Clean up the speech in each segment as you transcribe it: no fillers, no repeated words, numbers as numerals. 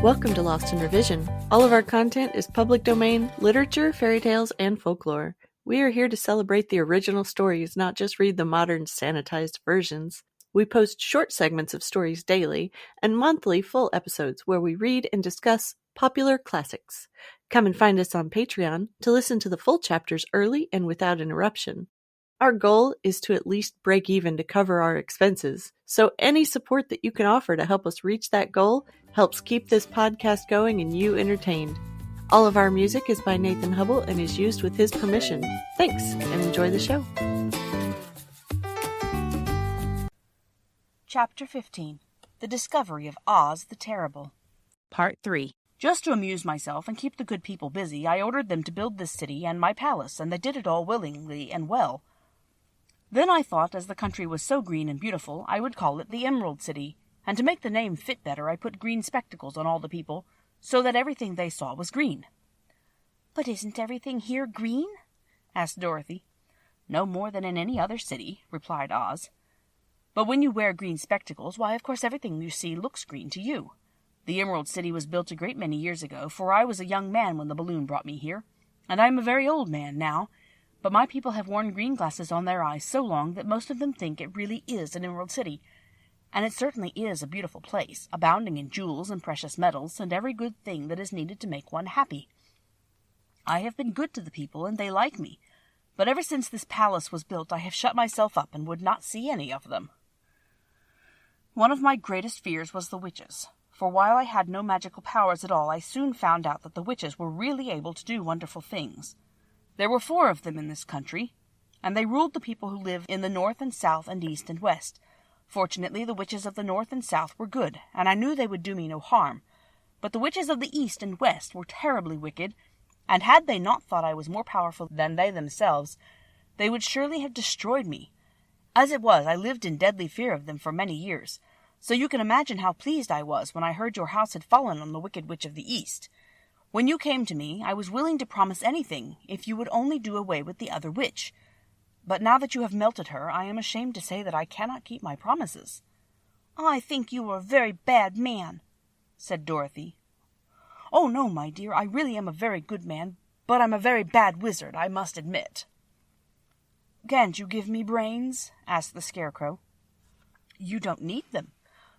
Welcome to Lost in Revision. All of our content is public domain, literature, fairy tales, and folklore. We are here to celebrate the original stories, not just read the modern sanitized versions. We post short segments of stories daily and monthly full episodes where we read and discuss popular classics. Come and find us on Patreon to listen to the full chapters early and without interruption. Our goal is to at least break even to cover our expenses, so any support that you can offer to help us reach that goal helps keep this podcast going and you entertained. All of our music is by Nathan Hubble and is used with his permission. Thanks, and enjoy the show. Chapter 15. The Discovery of Oz the Terrible. Part 3. Just to amuse myself and keep the good people busy, I ordered them to build this city and my palace, and they did it all willingly and well. Then I thought, as the country was so green and beautiful, I would call it the Emerald City, and to make the name fit better, I put green spectacles on all the people, so that everything they saw was green. "But isn't everything here green?" asked Dorothy. "No more than in any other city," replied Oz. "But when you wear green spectacles, why, of course everything you see looks green to you. The Emerald City was built a great many years ago, for I was a young man when the balloon brought me here, and I am a very old man now, but my people have worn green glasses on their eyes so long that most of them think it really is an Emerald City. And it certainly is a beautiful place, abounding in jewels and precious metals, and every good thing that is needed to make one happy. I have been good to the people, and they like me, but ever since this palace was built I have shut myself up and would not see any of them. One of my greatest fears was the witches, for while I had no magical powers at all, I soon found out that the witches were really able to do wonderful things. There were 4 of them in this country, and they ruled the people who live in the north and south and east and west. Fortunately, the witches of the north and south were good, and I knew they would do me no harm. But the witches of the east and west were terribly wicked, and had they not thought I was more powerful than they themselves, they would surely have destroyed me. As it was, I lived in deadly fear of them for many years, so you can imagine how pleased I was when I heard your house had fallen on the wicked witch of the east. When you came to me, I was willing to promise anything, if you would only do away with the other witch. But now that you have melted her, I am ashamed to say that I cannot keep my promises." "I think you are a very bad man," said Dorothy. "Oh, no, my dear, I really am a very good man, but I'm a very bad wizard, I must admit." "Can't you give me brains?" asked the Scarecrow. "You don't need them.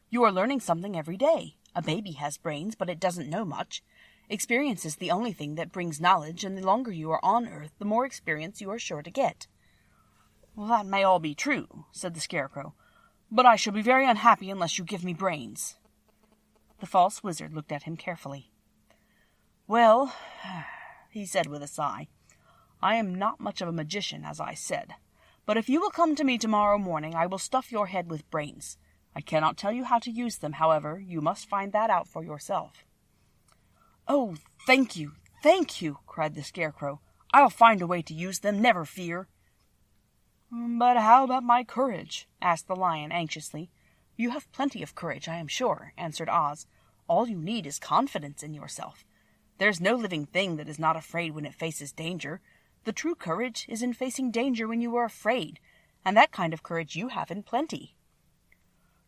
You are learning something every day. A baby has brains, but it doesn't know much. Experience is the only thing that brings knowledge, and the longer you are on Earth, the more experience you are sure to get." "Well, that may all be true," said the Scarecrow, "but I shall be very unhappy unless you give me brains." The false wizard looked at him carefully. "Well," he said with a sigh, "I am not much of a magician, as I said, but if you will come to me tomorrow morning, I will stuff your head with brains. I cannot tell you how to use them, however. You must find that out for yourself." "Oh, thank you, cried the Scarecrow. "I'll find a way to use them, never fear." "But how about my courage?" asked the Lion anxiously. "You have plenty of courage, I am sure," answered Oz. "All you need is confidence in yourself. There's no living thing that is not afraid when it faces danger. The true courage is in facing danger when you are afraid, and that kind of courage you have in plenty."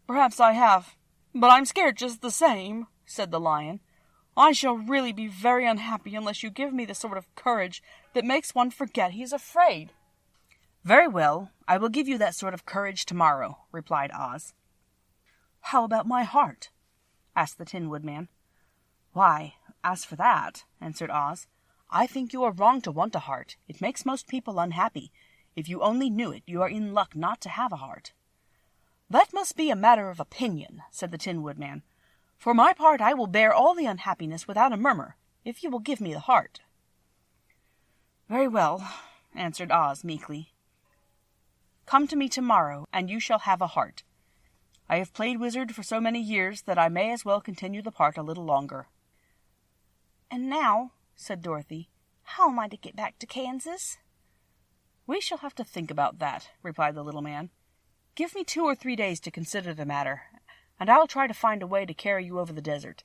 "Perhaps I have, but I'm scared just the same," said the Lion. "I shall really be very unhappy unless you give me the sort of courage that makes one forget he's afraid." "Very well, I will give you that sort of courage tomorrow," replied Oz. "How about my heart?" asked the Tin Woodman. "Why, as for that," answered Oz, "I think you are wrong to want a heart. It makes most people unhappy. If you only knew it, you are in luck not to have a heart." "That must be a matter of opinion," said the Tin Woodman. "For my part, I will bear all the unhappiness without a murmur, if you will give me the heart." "Very well," answered Oz meekly. "Come to me tomorrow, and you shall have a heart. I have played wizard for so many years that I may as well continue the part a little longer." "And now," said Dorothy, "how am I to get back to Kansas?" "We shall have to think about that," replied the little man. "Give me 2 or 3 days to consider the matter, and I'll try to find a way to carry you over the desert.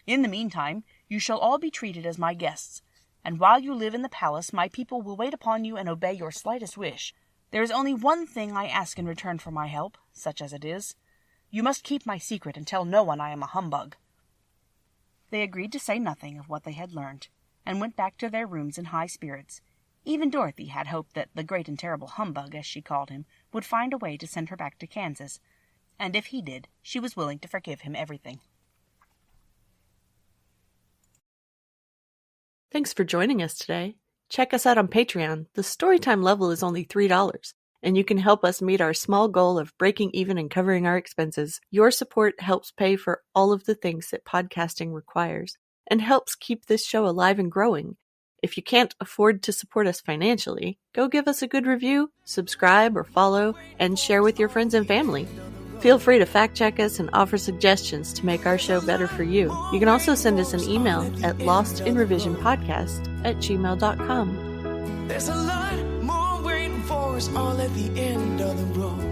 In the meantime, you shall all be treated as my guests, and while you live in the palace, my people will wait upon you and obey your slightest wish. There is only one thing I ask in return for my help, such as it is. You must keep my secret and tell no one I am a humbug." They agreed to say nothing of what they had learned, and went back to their rooms in high spirits. Even Dorothy had hoped that the great and terrible humbug, as she called him, would find a way to send her back to Kansas, and if he did, she was willing to forgive him everything. Thanks for joining us today. Check us out on Patreon. The Storytime level is only $3, and you can help us meet our small goal of breaking even and covering our expenses. Your support helps pay for all of the things that podcasting requires, and helps keep this show alive and growing. If you can't afford to support us financially, go give us a good review, subscribe or follow, and share with your friends and family. Feel free to fact check us and offer suggestions to make our show better for you. You can also send us an email at lostinrevisionpodcast@gmail.com. There's a lot more waiting for us all at the end of the road.